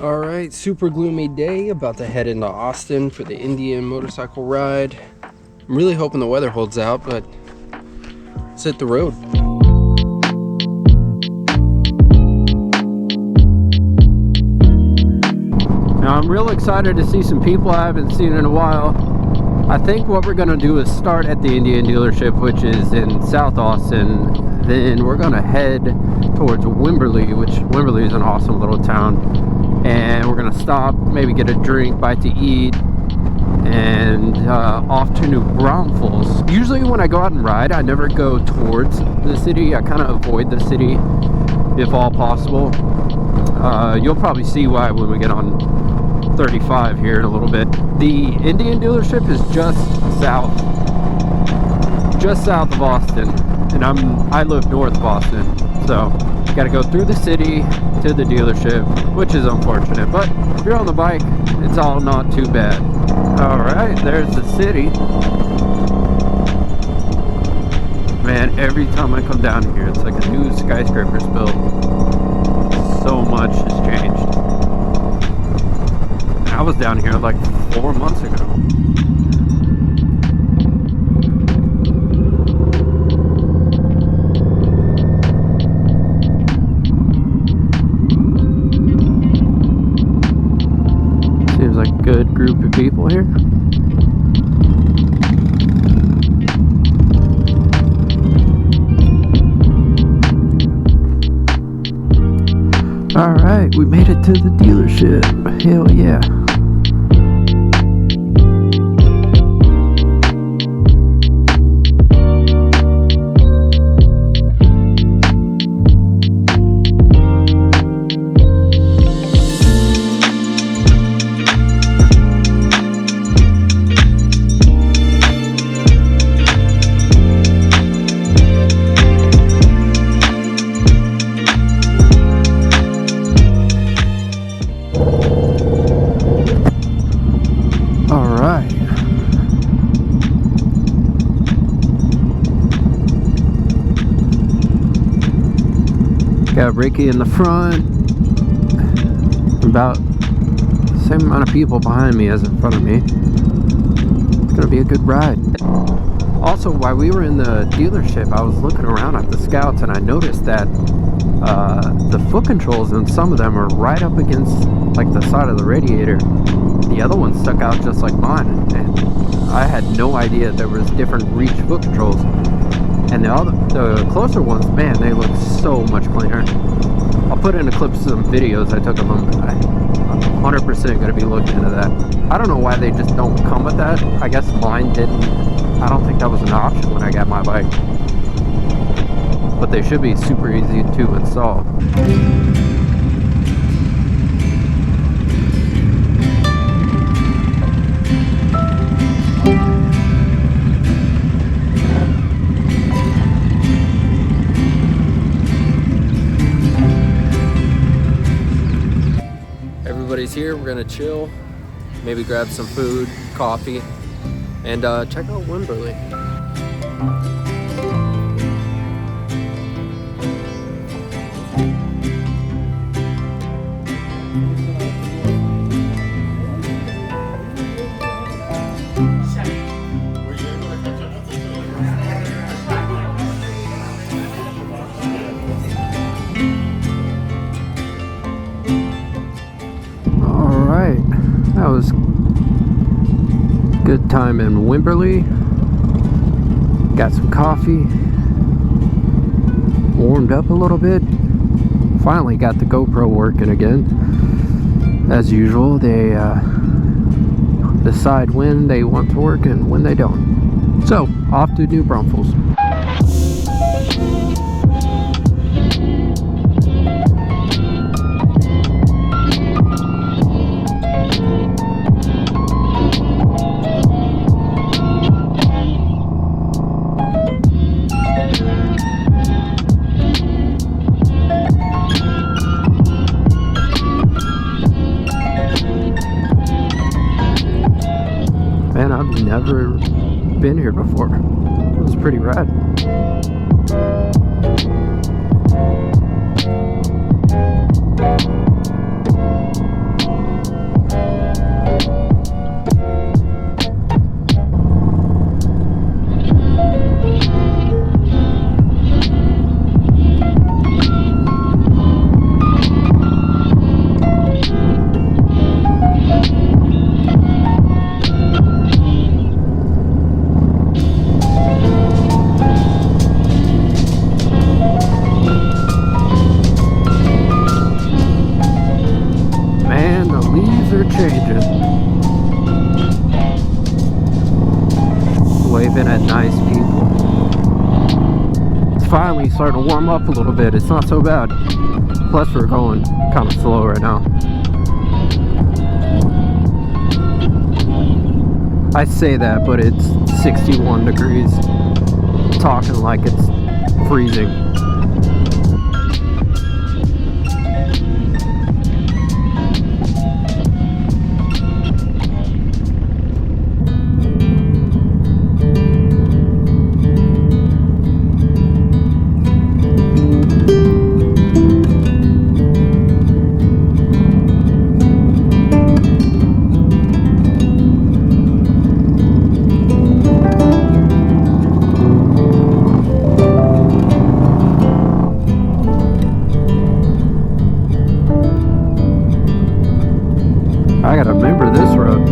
Alright, super gloomy day, about to head into Austin for the Indian motorcycle ride. I'm really hoping the weather holds out, but let's hit the road. Now I'm real excited to see some people I haven't seen in a while. I think what we're going to do is start at the Indian dealership, which is in South Austin. Then we're going to head towards Wimberly, which Wimberly is an awesome little town. And we're gonna stop, maybe get a drink, bite to eat, and off to New Braunfels. Usually when I go out and ride, I never go towards the city. I kind of avoid the city if all possible. You'll probably see why when we get on 35 here in a little bit. The Indian dealership is just south of Austin, and I live north of Austin, so got to go through the city to the dealership, which is unfortunate, but if you're on the bike, it's all not too bad. All right, there's the city. Man, every time I come down here, it's like a new skyscraper's built. So much has changed. I was down here like 4 months ago. Good group of people here. All right, we made it to the dealership. Hell yeah. Got Ricky in the front, about the same amount of people behind me as in front of me. It's gonna be a good ride. Also, while we were in the dealership, I was looking around at the Scouts and I noticed that the foot controls in some of them are right up against like the side of the radiator. The other one stuck out just like mine, and I had no idea there was different reach foot controls. And the closer ones, man, they look so much cleaner. I'll put in a clip of some videos I took of them. I'm 100% going to be looking into that. I don't know why they just don't come with that. I guess mine didn't. I don't think that was an option when I got my bike. But they should be super easy to install. Everybody's here. We're gonna chill, maybe grab some food, coffee, and check out Wimberly. That was good time in Wimberly. Got some coffee, warmed up a little bit. Finally got the GoPro working again. As usual, they decide when they want to work and when they don't. So, off to New Braunfels. Man, I've never been here before. It was pretty rad. changing. Waving at nice people. It's finally starting to warm up a little bit. It's not so bad. Plus we're going kind of slow right now. I say that, but it's 61 degrees. Talking like it's freezing. I gotta remember this road.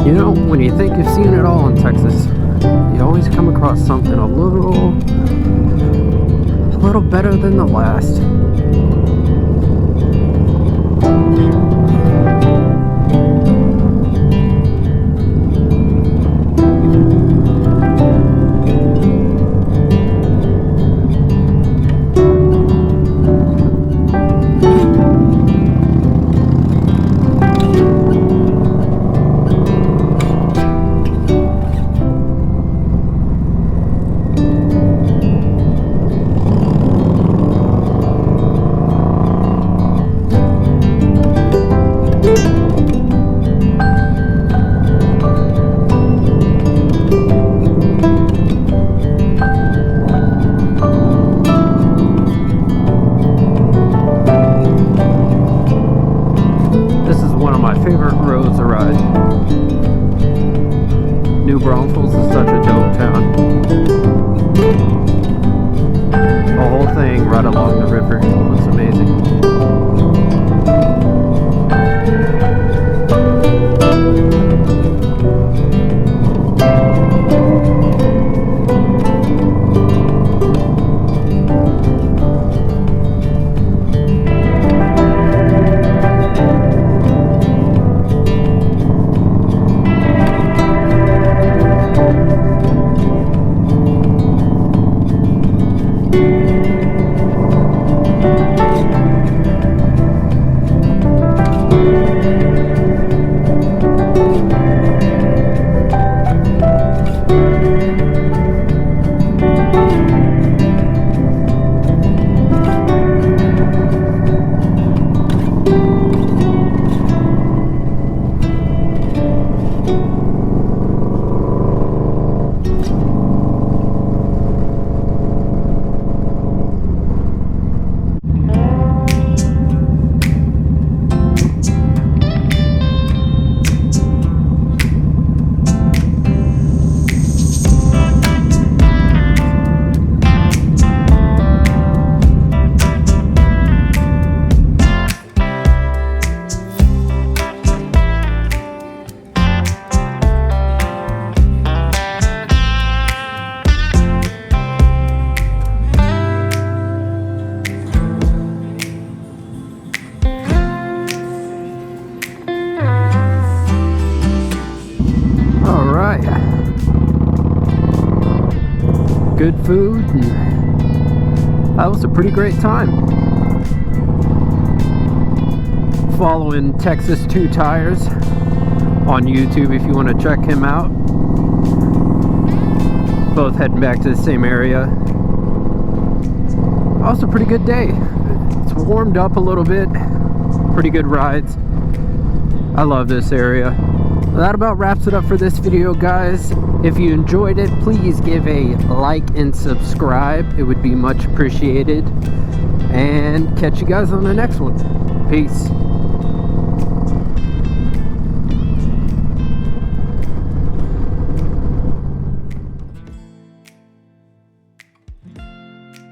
You know, when you think you've seen it all in Texas, you always come across something a little better than the last. Favorite roads to ride. New Braunfels is such a dope town. The whole thing right along the river looks amazing. Good food, and that was a pretty great time. Following Texas 2 Tires on YouTube if you want to check him out. Both heading back to the same area. Also a pretty good day. It's warmed up a little bit. Pretty good rides. I love this area. That about wraps it up for this video, guys. If you enjoyed it, please give a like and subscribe. It would be much appreciated. And catch you guys on the next one. Peace.